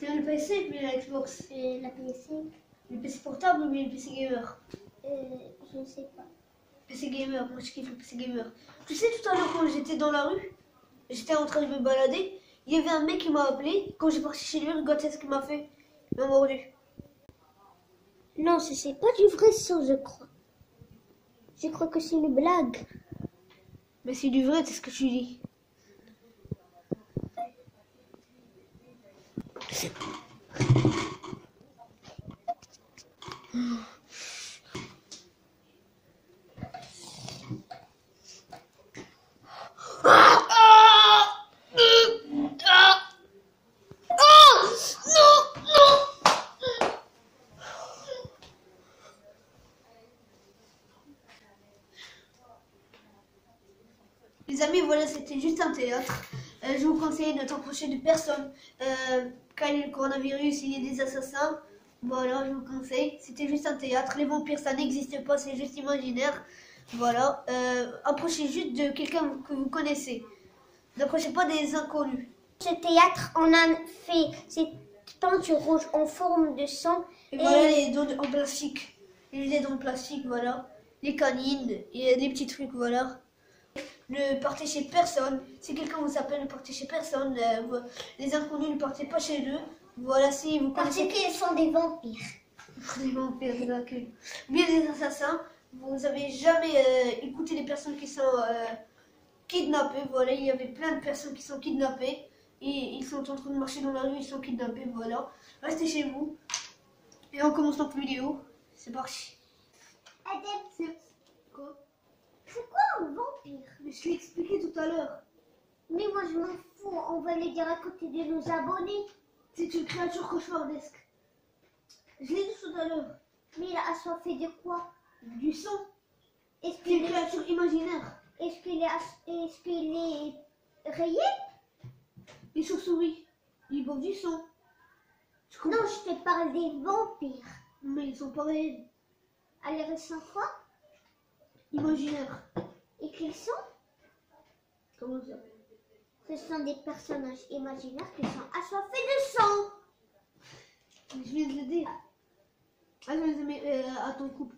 T'as le PC puis la Xbox? La PS5. Le PC portable ou bien le PC gamer? Je ne sais pas. PC gamer, moi je kiffe le PC gamer. Tu sais, tout à l'heure quand j'étais dans la rue, j'étais en train de me balader, il y avait un mec qui m'a appelé. Quand j'ai parti chez lui, regarde ce qu'il m'a fait. Il m'a mordu. Non, c'est pas du vrai sang, je crois. Je crois que c'est une blague. Mais c'est du vrai, c'est ce que tu dis. Les amis, voilà, c'était juste un théâtre. Je vous conseille de ne t'approcher de personne. Quand il y a le coronavirus, il y a des assassins. Voilà, je vous conseille. C'était juste un théâtre. Les vampires, ça n'existe pas, c'est juste imaginaire. Voilà. Approchez juste de quelqu'un que vous connaissez. N'approchez pas des inconnus. Ce théâtre, on a fait cette peinture rouge en forme de sang. Et voilà les dents en plastique. Les dents en plastique, voilà. Les canines, et des petits trucs, voilà. Ne partez chez personne. Si quelqu'un vous appelle, ne partez chez personne. Les inconnus, ne partez pas chez eux. Voilà, si vous Parce connaissez... qu'ils sont des vampires. Des vampires, des vacuums. Bien des assassins. Vous n'avez jamais écouté les personnes qui sont kidnappées. Voilà, il y avait plein de personnes qui sont kidnappées. Et ils sont en train de marcher dans la rue, ils sont kidnappés, voilà. Restez chez vous. Et on commence notre vidéo. C'est parti. Adem, Quoi? c'est quoi un vampire? Mais je l'ai expliqué tout à l'heure. Mais moi je m'en fous, on va le dire à côté de nos abonnés. C'est une créature cauchemardesque. Je l'ai dit tout à l'heure. Mais il a assoiffé de quoi? Du sang. Est-ce C'est une qu'il est, créature imaginaire. est-ce qu'il est réel? Les chauves-souris, ils boivent du sang. Non, je te parle des vampires. Mais ils sont pas réels. Alors ils sont quoi? Imaginaires. Et qu'ils sont? Comment ça? Ce sont des personnages imaginaires qui sont assoiffés de sang. Je viens de le dire. Allez les amis, attends, coupe.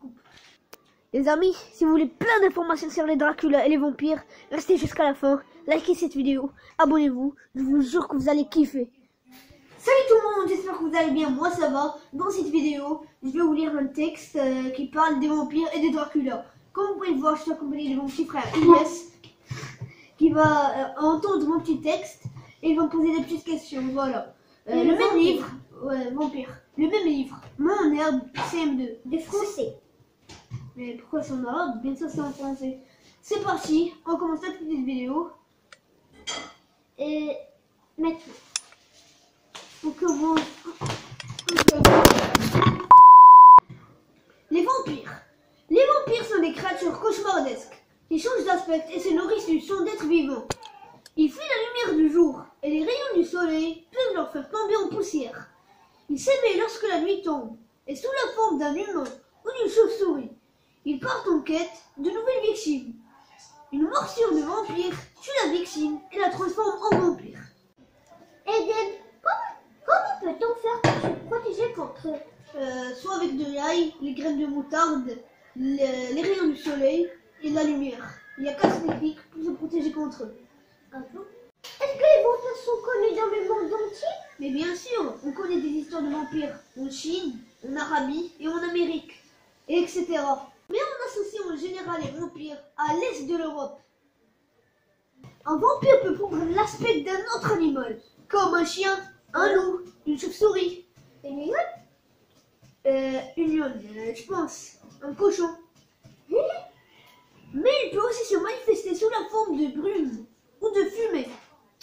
Les amis, si vous voulez plein d'informations sur les Dracula et les vampires, restez jusqu'à la fin, likez cette vidéo, abonnez-vous, je vous jure que vous allez kiffer. Salut tout le monde, j'espère que vous allez bien, moi ça va. Dans cette vidéo, je vais vous lire un texte qui parle des vampires et des Dracula. Comme vous pouvez le voir, je suis accompagné de mon petit frère Inès, qui va entendre mon petit texte et il va me poser des petites questions, voilà. Le même livre, ouais, vampire, le même livre, Mon herbe, CM2. De français. Mais pourquoi c'est en arabe? Bien sûr c'est en français. C'est parti, on commence la petite vidéo. Et maintenant. On commence. Les vampires. Les vampires sont des créatures cauchemardesques qui changent d'aspect et se nourrissent du sang d'êtres vivants. Ils fuient la lumière du jour et les rayons du soleil peuvent leur faire tomber en poussière. Ils s'éveillent lorsque la nuit tombe et sous la forme d'un humain ou d'une chauve-souris. Ils partent en quête de nouvelles victimes. Une morsure de vampire tue la victime et la transforme en vampire. Eden, comment peut-on faire pour se protéger contre eux? Soit avec de l'ail, les graines de moutarde, les rayons du soleil et la lumière. Il y a 4 techniques pour se protéger contre eux. Est-ce que les vampires sont connus dans le monde entier? Mais bien sûr, on connaît des histoires de vampires en Chine, en Arabie et en Amérique, et etc. Mais on associe en général les vampires à l'est de l'Europe. Un vampire peut prendre l'aspect d'un autre animal, comme un chien, un loup, une chauve-souris. Une lionne? Une lionne, je pense, un cochon. Mais il peut aussi se manifester sous la forme de brume ou de fumée.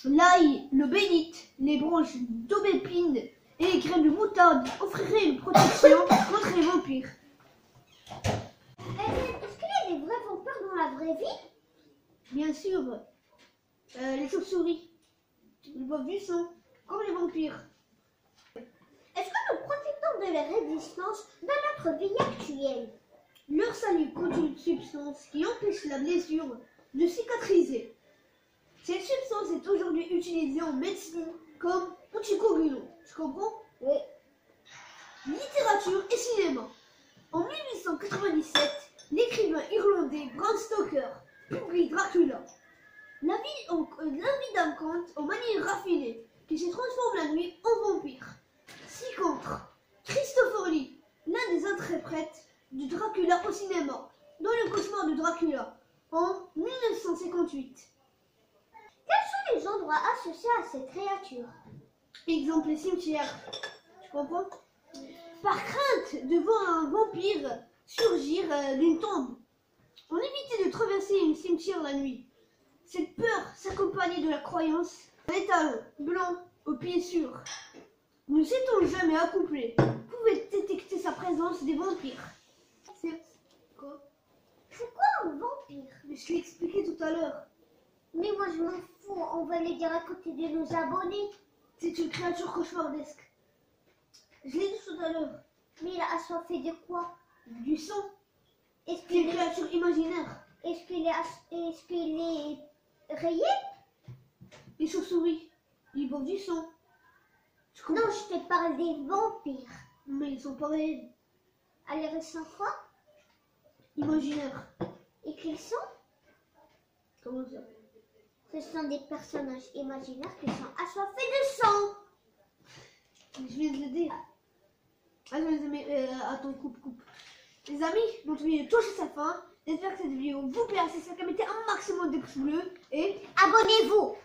L'ail, le bénite, les branches d'aubépine et les graines de moutarde offriraient une protection contre les vampires. Est-ce qu'il y a des vrais vampires dans la vraie vie? Bien sûr, les chauves-souris, ils boivent du sang, comme les vampires. Est-ce que nous profitons de la résistance dans notre vie actuelle? Leur salive contient une substance qui empêche la blessure de cicatriser. Cette substance est aujourd'hui utilisée en médecine comme Petit coquillon, tu comprends? Oui. Littérature et cinéma. En 1897, l'écrivain irlandais Bram Stoker publie Dracula. La vie d'un conte aux manières raffinées qui se transforme la nuit en vampire. Ci-contre, Christopher Lee, l'un des interprètes du Dracula au cinéma, dans le cauchemar de Dracula, en 1958. Quels sont les endroits associés à cette créature? Exemple, les cimetières. Tu comprends? Par crainte de voir un vampire surgir d'une tombe, on évitait de traverser un cimetière la nuit. Cette peur s'accompagnait de la croyance d'un étalon blanc aux pieds sûrs. Ne s'étant jamais accouplé, pouvait détecter sa présence des vampires. C'est quoi? C'est quoi un vampire? Mais je l'ai expliqué tout à l'heure. Mais moi je m'en fous, on va le dire à côté de nos abonnés. C'est une créature cauchemardesque. Je l'ai dit tout à l'heure. Mais il a assoiffé de quoi? Du sang. Est-ce C'est une qu'il est, créature imaginaire. est-ce qu'il est rayé? Les chauves-souris, ils boivent du sang. Tu comprends? Non, je te parle des vampires. Mais ils sont pas réels. Alors ils sont quoi? Imaginaires. Et qu'ils sont? Comment ça? Ce sont des personnages imaginaires qui sont assoiffés de sang. Je viens de le dire. Allez les amis, attends, coupe. Les amis, notre vidéo touche à sa fin. J'espère que cette vidéo vous plaît. C'est ça qui mettez un maximum de pouces bleus et Abonnez-vous.